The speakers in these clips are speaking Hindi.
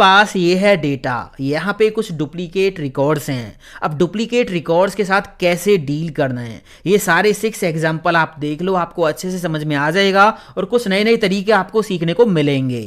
पास ये है डेटा, यहाँ पे कुछ डुप्लीकेट रिकॉर्ड्स हैं। अब डुप्लीकेट रिकॉर्ड्स के साथ कैसे डील करना है, ये सारे 6 एग्जाम्पल आप देख लो, आपको अच्छे से समझ में आ जाएगा और कुछ नए नए तरीके आपको सीखने को मिलेंगे।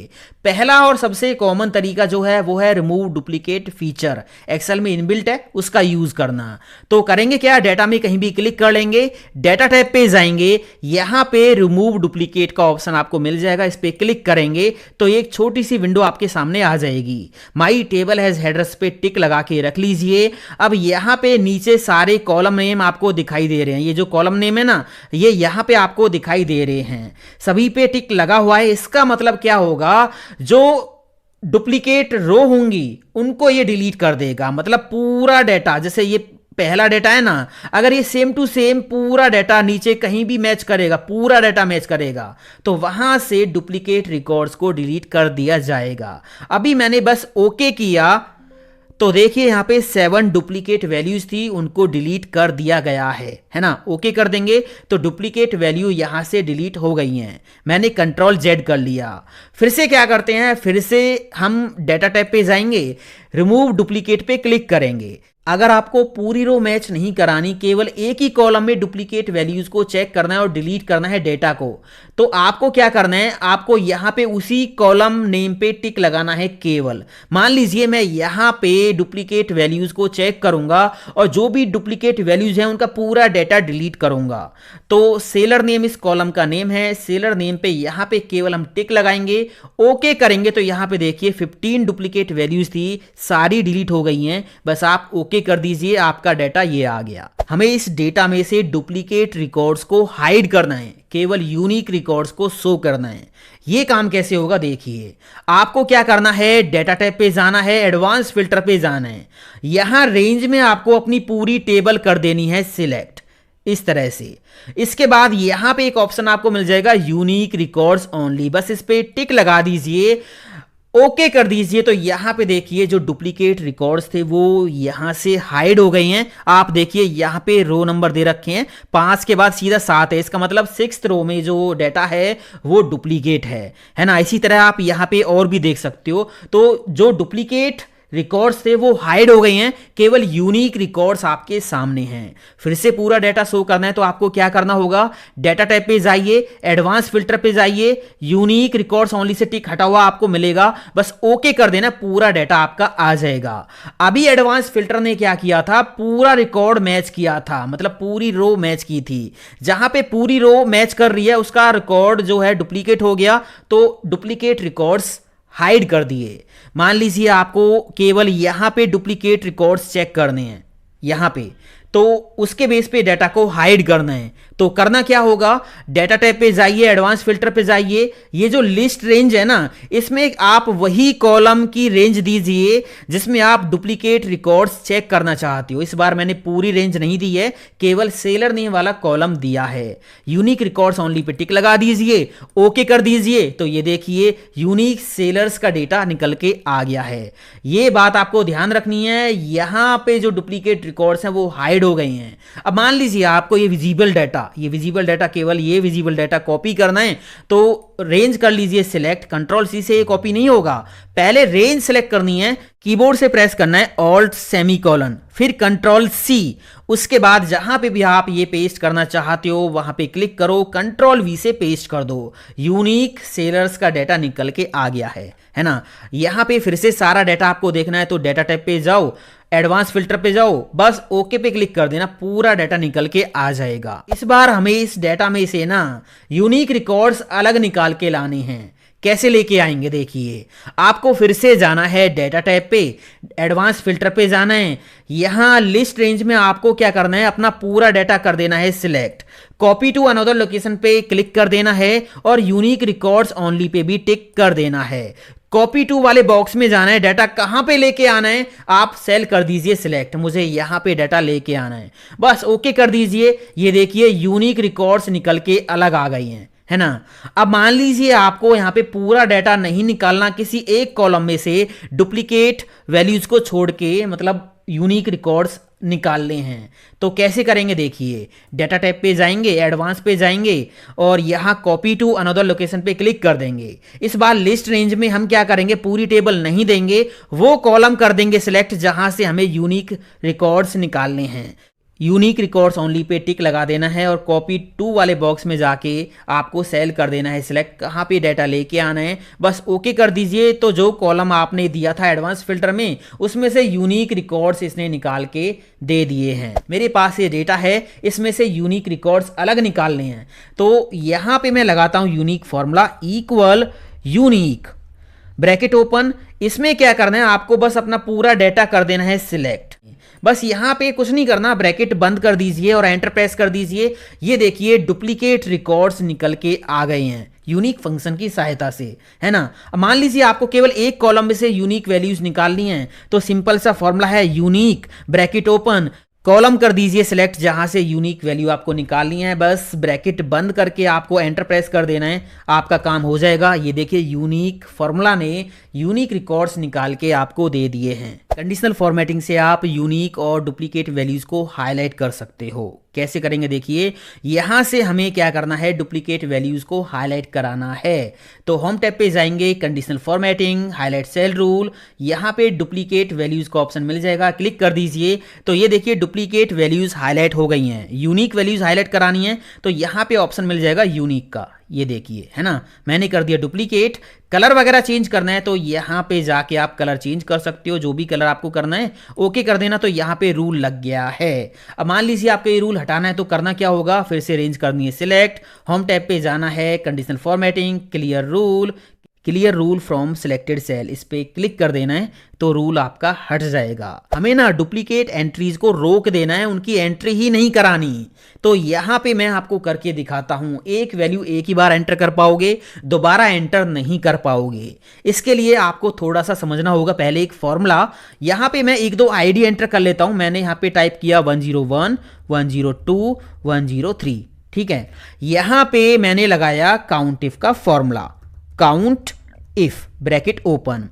पहला और सबसे कॉमन तरीका जो है वो है रिमूव डुप्लीकेट फीचर। एक्सेल में इनबिल्ट है, उसका यूज करना। तो करेंगे क्या, डेटा में कहीं भी क्लिक कर लेंगे, डेटा टैब पे जाएंगे, यहाँ पे रिमूव डुप्लीकेट का ऑप्शन आपको मिल जाएगा। इस पे क्लिक करेंगे तो एक छोटी सी विंडो आपके सामने आ जाएगी। माई टेबल हैज हेडर्स पे टिक लगा के रख लीजिए। अब यहाँ पे नीचे सारे कॉलम नेम आपको दिखाई दे रहे हैं। ये जो कॉलम नेम है ना, ये यहाँ पे आपको दिखाई दे रहे हैं, सभी पे टिक लगा हुआ है। इसका मतलब क्या होगा, जो डुप्लीकेट रो होंगी उनको ये डिलीट कर देगा। मतलब पूरा डेटा, जैसे ये पहला डेटा है ना, अगर ये सेम टू सेम पूरा डेटा नीचे कहीं भी मैच करेगा, पूरा डेटा मैच करेगा, तो वहां से डुप्लीकेट रिकॉर्ड्स को डिलीट कर दिया जाएगा। अभी मैंने बस ओके किया तो देखिए यहाँ पे 7 डुप्लीकेट वैल्यूज थी, उनको डिलीट कर दिया गया है ना। ओके कर देंगे तो डुप्लीकेट वैल्यू यहाँ से डिलीट हो गई हैं। मैंने कंट्रोल जेड कर लिया। फिर से क्या करते हैं, फिर से हम डेटा टाइप पे जाएंगे, रिमूव डुप्लीकेट पे क्लिक करेंगे। अगर आपको पूरी रो मैच नहीं करानी, केवल एक ही कॉलम में डुप्लीकेट वैल्यूज को चेक करना है और डिलीट करना है डेटा को, तो आपको क्या करना है, आपको यहां पे उसी कॉलम नेम पे टिक लगाना है केवल। मान लीजिए मैं यहां पे डुप्लीकेट वैल्यूज को चेक करूंगा और जो भी डुप्लीकेट वैल्यूज हैं उनका पूरा डेटा डिलीट करूंगा। तो सेलर नेम इस कॉलम का नेम है, सेलर नेम पे यहां पे केवल हम टिक लगाएंगे, ओके करेंगे तो यहां पे देखिए 15 डुप्लीकेट वैल्यूज थी, सारी डिलीट हो गई हैं। बस आप ओके कर दीजिए, आपका डेटा ये आ गया। हमें इस डेटा में से डुप्लीकेट रिकॉर्ड्स को हाइड करना है, केवल यूनिक रिकॉर्ड्स को शो करना है। ये काम कैसे होगा देखिए, आपको क्या करना है, डेटा टैब पे जाना है, एडवांस फिल्टर पे जाना है। यहां रेंज में आपको अपनी पूरी टेबल कर देनी है सिलेक्ट, इस तरह से। इसके बाद यहां पे एक ऑप्शन आपको मिल जाएगा यूनिक रिकॉर्ड्स ओनली, बस इस पे टिक लगा दीजिए, ओके कर दीजिए। तो यहां पे देखिए जो डुप्लीकेट रिकॉर्ड्स थे वो यहां से हाइड हो गई हैं। आप देखिए यहां पे रो नंबर दे रखे हैं, 5 के बाद सीधा 7 है, इसका मतलब 6th रो में जो डेटा है वो डुप्लीकेट है ना। इसी तरह आप यहां पे और भी देख सकते हो। तो जो डुप्लीकेट रिकॉर्ड्स थे वो हाइड हो गए हैं, केवल यूनिक रिकॉर्ड्स आपके सामने हैं। फिर से पूरा डेटा शो करना है तो आपको क्या करना होगा, डेटा टाइप पे जाइए, एडवांस फिल्टर पे जाइए, यूनिक रिकॉर्ड्स ओनली से टिक हटा हुआ आपको मिलेगा, बस ओके कर देना, पूरा डेटा आपका आ जाएगा। अभी एडवांस फिल्टर ने क्या किया था, पूरा रिकॉर्ड मैच किया था, मतलब पूरी रो मैच की थी। जहां पे पूरी रो मैच कर रही है उसका रिकॉर्ड जो है डुप्लीकेट हो गया, तो डुप्लीकेट रिकॉर्ड्स हाइड कर दिए। मान लीजिए आपको केवल यहां पे डुप्लीकेट रिकॉर्ड्स चेक करने हैं यहां पे, तो उसके बेस पे डेटा को हाइड करना है। तो करना क्या होगा, डेटा टाइप पे जाइए, एडवांस फिल्टर पे जाइए, ये जो लिस्ट रेंज है ना, इसमें आप वही कॉलम की रेंज दीजिए जिसमें आप डुप्लीकेट रिकॉर्ड्स चेक करना चाहते हो। इस बार मैंने पूरी रेंज नहीं दी है, केवल सेलर नेम वाला कॉलम दिया है। यूनिक रिकॉर्ड्स ओनली पे टिक लगा दीजिए, ओके कर दीजिए, तो ये देखिए यूनिक सेलर्स का डेटा निकल के आ गया है। ये बात आपको ध्यान रखनी है, यहां पे जो डुप्लीकेट रिकॉर्ड्स हैं वो हाइड हो गए हैं। अब मान लीजिए आपको ये विजिबल डाटा केवल ये विजिबल डाटा कॉपी करना है, तो रेंज कर लीजिए सिलेक्ट, कंट्रोल सी से ये कॉपी नहीं होगा, पहले रेंज सिलेक्ट करनी है, कीबोर्ड से प्रेस करना है ऑल्ट सेमीकोलन, फिर कंट्रोल सी, उसके बाद जहां पे भी आप ये पेस्ट करना चाहते हो वहां पे क्लिक करो, कंट्रोल वी से पेस्ट कर दो। यूनिक सेलर्स का डेटा निकल के आ गया है ना। यहां पे फिर से सारा डेटा आपको देखना है तो डेटा टाइप पे जाओ, एडवांस फिल्टर पे जाओ, बस ओके पे क्लिक कर देना, पूरा डेटा निकल के आ जाएगा। इस बार हमें इस डेटा में से ना यूनिक रिकॉर्ड्स अलग निकाल के लाने हैं। कैसे लेके आएंगे देखिए, आपको फिर से जाना है डेटा टाइप पे, एडवांस फिल्टर पे जाना है, यहां लिस्ट रेंज में आपको क्या करना है, अपना पूरा डेटा कर देना है select, copy to another location पे क्लिक कर देना है और यूनिक रिकॉर्ड्स ओनली पे भी टिक कर देना है। कॉपी टू वाले बॉक्स में जाना है, डाटा कहां पे लेके आना है, आप सेल कर दीजिए सिलेक्ट, मुझे यहां पे डाटा लेके आना है, बस ओके कर दीजिए। ये देखिए यूनिक रिकॉर्ड्स निकल के अलग आ गई हैं, है ना। अब मान लीजिए आपको यहां पे पूरा डाटा नहीं निकालना, किसी एक कॉलम में से डुप्लीकेट वैल्यूज को छोड़ के, मतलब यूनिक रिकॉर्ड्स निकालने हैं। तो कैसे करेंगे देखिए, डेटा टाइप पे जाएंगे, एडवांस पे जाएंगे और यहाँ कॉपी टू अनदर लोकेशन पे क्लिक कर देंगे। इस बार लिस्ट रेंज में हम क्या करेंगे, पूरी टेबल नहीं देंगे, वो कॉलम कर देंगे सिलेक्ट जहां से हमें यूनिक रिकॉर्ड्स निकालने हैं। यूनिक रिकॉर्ड्स ओनली पे टिक लगा देना है और कॉपी टू वाले बॉक्स में जाके आपको सेल कर देना है सिलेक्ट, कहाँ पे डाटा लेके आना है, बस ओके कर दीजिए। तो जो कॉलम आपने दिया था एडवांस फिल्टर में, उसमें से यूनिक रिकॉर्ड्स इसने निकाल के दे दिए हैं। मेरे पास ये डेटा है, इसमें से यूनिक रिकॉर्ड्स अलग निकालने हैं। तो यहाँ पे मैं लगाता हूँ unique formula equal unique bracket open. इसमें क्या करना है, आपको बस अपना पूरा डेटा कर देना है सिलेक्ट। बस यहाँ पे कुछ नहीं करना, ब्रैकेट बंद कर दीजिए और एंटर प्रेस कर दीजिए। ये देखिए डुप्लीकेट रिकॉर्ड्स निकल के आ गए हैं यूनिक फंक्शन की सहायता से, है ना। मान लीजिए आपको केवल एक कॉलम में से यूनिक वैल्यूज निकालनी है, तो सिंपल सा फॉर्मूला है यूनिक ब्रैकेट ओपन, कॉलम कर दीजिए सिलेक्ट जहां से यूनिक वैल्यू आपको निकालनी है। बस ब्रैकेट बंद करके आपको एंटर प्रेस कर देना है, आपका काम हो जाएगा। ये देखिए यूनिक फॉर्मूला ने यूनिक रिकॉर्ड्स निकाल के आपको दे दिए हैं। कंडीशनल फॉर्मेटिंग से आप यूनिक और डुप्लीकेट वैल्यूज को हाईलाइट कर सकते हो। कैसे करेंगे देखिए, यहां से हमें क्या करना है, डुप्लीकेट वैल्यूज को हाईलाइट कराना है। तो होम टैब पे जाएंगे, conditional formatting, highlight cell rule, यहां पे डुप्लीकेट वैल्यूज का ऑप्शन मिल जाएगा, क्लिक कर दीजिए। तो ये देखिए डुप्लीकेट वैल्यूज हाईलाइट हो गई हैं। यूनिक वैल्यूज हाईलाइट करानी है तो यहां पे ऑप्शन मिल जाएगा यूनिक का, ये देखिए, है ना। मैंने कर दिया डुप्लीकेट। कलर वगैरह चेंज करना है तो यहाँ पे जाके आप कलर चेंज कर सकते हो, जो भी कलर आपको करना है ओके कर देना। तो यहाँ पे रूल लग गया है। अब मान लीजिए आपको ये रूल हटाना है तो करना क्या होगा, फिर से रेंज करनी है सिलेक्ट, होम टैब पे जाना है, conditional formatting, clear rule from selected cell, इस पे क्लिक कर देना है तो रूल आपका हट जाएगा। हमें ना डुप्लीकेट एंट्रीज को रोक देना है, उनकी एंट्री ही नहीं करानी। तो यहाँ पे मैं आपको करके दिखाता हूँ। एक वैल्यू एक ही बार एंटर कर पाओगे, दोबारा एंटर नहीं कर पाओगे। इसके लिए आपको थोड़ा सा समझना होगा। पहले एक फॉर्मूला, यहाँ पे मैं एक दो आईडी एंटर कर लेता हूँ। मैंने यहाँ पे टाइप किया 101, 102, 103, ठीक है। यहाँ पे मैंने लगाया काउंट इफ का formula, count if bracket open.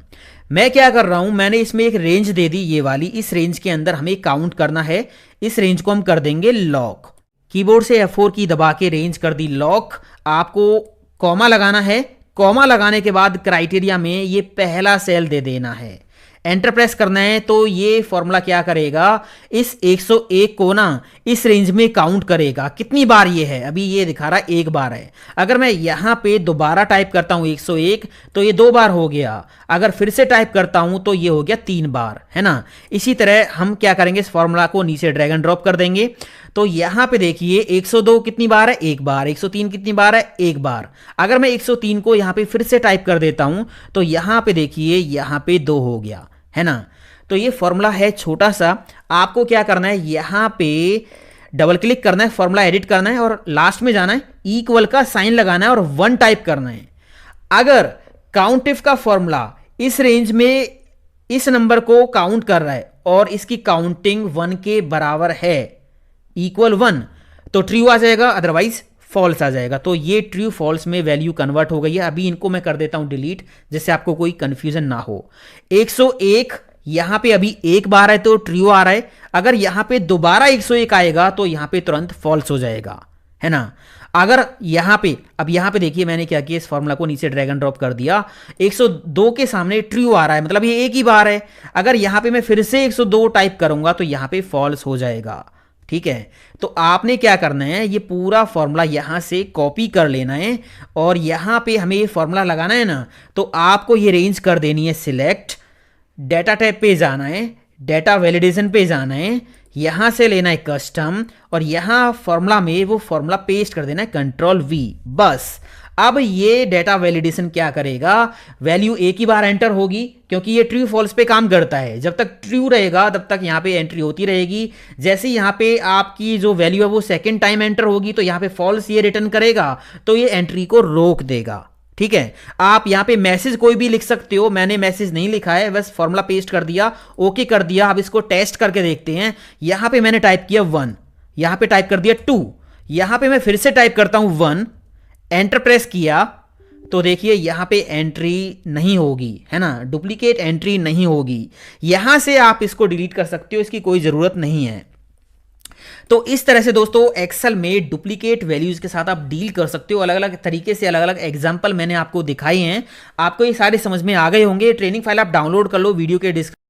मैं क्या कर रहा हूं, मैंने इसमें एक रेंज दे दी, ये वाली। इस रेंज के अंदर हमें काउंट करना है। इस रेंज को हम कर देंगे लॉक। कीबोर्ड से F4 की दबा के रेंज कर दी लॉक। आपको कॉमा लगाना है, कॉमा लगाने के बाद क्राइटेरिया में ये पहला सेल दे देना है, एंटर प्रेस करना है। तो ये फॉर्मूला क्या करेगा, इस 101 को ना इस रेंज में काउंट करेगा। कितनी बार ये है, अभी ये दिखा रहा है एक बार है। अगर मैं यहाँ पे दोबारा टाइप करता हूँ 101 तो ये 2 बार हो गया। अगर फिर से टाइप करता हूँ तो ये हो गया 3 बार, है ना। इसी तरह हम क्या करेंगे, इस फॉर्मूला को नीचे ड्रैग एंड ड्रॉप कर देंगे। तो यहाँ पे देखिए 102 कितनी बार है, एक बार। 103 कितनी बार है, एक बार। अगर मैं 103 को यहाँ पे फिर से टाइप कर देता हूँ तो यहाँ पे देखिए यहाँ पे 2 हो गया, है ना। तो ये फॉर्मूला है छोटा सा। आपको क्या करना है, यहाँ पे डबल क्लिक करना है, फॉर्मूला एडिट करना है और लास्ट में जाना है, इक्वल का साइन लगाना है और 1 टाइप करना है। अगर काउंट इफ का फॉर्मूला इस रेंज में इस नंबर को काउंट कर रहा है और इसकी काउंटिंग 1 के बराबर है, इक्वल 1, तो ट्रू आ जाएगा, अदरवाइज फॉल्स आ जाएगा। तो ये ट्रू फॉल्स में वैल्यू कन्वर्ट हो गई है। अभी इनको मैं कर देता हूं डिलीट, जिससे आपको कोई कंफ्यूजन ना हो। 101 यहां पे अभी एक बार है तो ट्रू आ रहा है। अगर यहां पे दोबारा 101 आएगा तो यहां पे तुरंत फॉल्स हो जाएगा, है ना। अगर यहां पे, अब यहां पे देखिए मैंने क्या किया, इस फॉर्मूला को नीचे ड्रैग एंड ड्रॉप कर दिया। 102 के सामने ट्रू आ रहा है, मतलब ये एक ही बार है। अगर यहां पे मैं फिर से 102 टाइप करूंगा तो यहां पे फॉल्स हो जाएगा, ठीक है। तो आपने क्या करना है, ये पूरा फॉर्मूला यहां से कॉपी कर लेना है और यहां पे हमें ये फॉर्मूला लगाना है ना। तो आपको ये रेंज कर देनी है सिलेक्ट, डेटा टैब पे जाना है, डेटा वैलिडेशन पे जाना है, यहां से लेना है कस्टम और यहां फॉर्मूला में वो फॉर्मूला पेस्ट कर देना है Ctrl+V, बस। अब ये डेटा वैलिडेशन क्या करेगा, वैल्यू एक ही बार एंटर होगी क्योंकि ये ट्रू फॉल्स पे काम करता है। जब तक ट्रू रहेगा तब तक यहाँ पे एंट्री होती रहेगी। जैसे यहाँ पे आपकी जो वैल्यू है वो सेकंड टाइम एंटर होगी तो यहाँ पे फॉल्स ये रिटर्न करेगा, तो ये एंट्री को रोक देगा, ठीक है। आप यहाँ पे मैसेज कोई भी लिख सकते हो, मैंने मैसेज नहीं लिखा है, बस फॉर्मूला पेस्ट कर दिया, ओके कर दिया। अब इसको टेस्ट करके देखते हैं। यहाँ पे मैंने टाइप किया 1, यहाँ पे टाइप कर दिया 2, यहाँ पे मैं फिर से टाइप करता हूँ 1, एंटर प्रेस किया तो देखिए यहां पे एंट्री नहीं होगी, है ना, डुप्लीकेट एंट्री नहीं होगी। यहां से आप इसको डिलीट कर सकते हो, इसकी कोई जरूरत नहीं है। तो इस तरह से दोस्तों एक्सेल में डुप्लीकेट वैल्यूज के साथ आप डील कर सकते हो। अलग अलग तरीके से अलग अलग एग्जांपल मैंने आपको दिखाए हैं। आपको ये सारे समझ में आ गए होंगे। ट्रेनिंग फाइल आप डाउनलोड कर लो वीडियो के डिस्क्रिप्शन